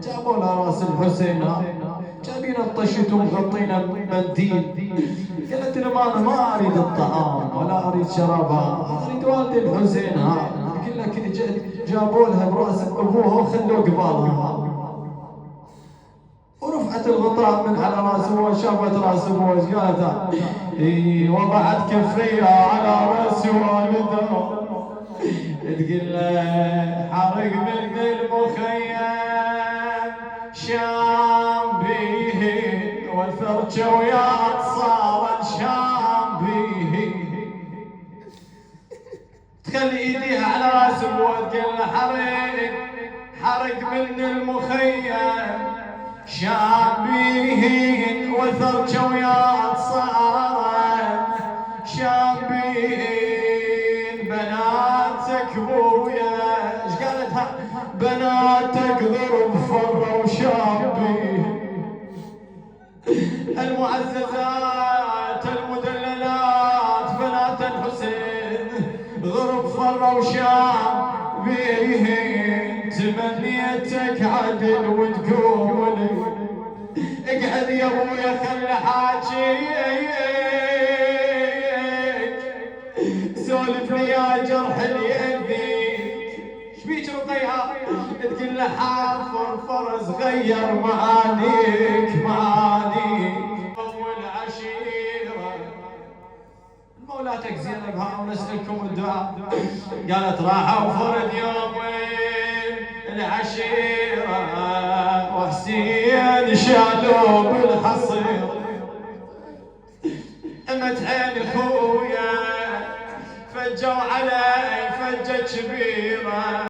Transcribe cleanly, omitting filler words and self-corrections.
جابوا لها راس الحسين، جايبين الطشت ومغطينا بمنديل. قالت لهم انا ما اريد الطعام ولا اريد شرابها، اريد والدي الحسين هذا. كلها كذا جابوا لها براس ابوها وخلوه قبالها، ورفعت الغطاء من على راس ابوها، شافت راس ابوها ايش قالت؟ وضعت كفيها على راس والدها، تقول له حرق من المخيم شام بيه، والفرجة ويا صار شام بيه. تخلي ايديها على راس ابوها تقول له حرق من المخيم شام بيه، والفرجة ويا صار شام بيه. بناتك بويا ايش قالتها؟ بناتك ضرب فرة وشابي. المعززات المدللات بنات الحسين ضرب فرة وشابي. تمنيتك عدل وتقول اقعد يا ابويا خلي حاجيك، سولفني يا جرح اليديك. شبيك رقيها؟ تقول له حافر فرز غير معانيك اول عشيره. مولاتك زينب ها ونسألكم الدعاء، قالت راحوا فرد يومين العشيره وحسين شالوه بالحصير. امت عين اخويا فجوا علي فجة كبيرة.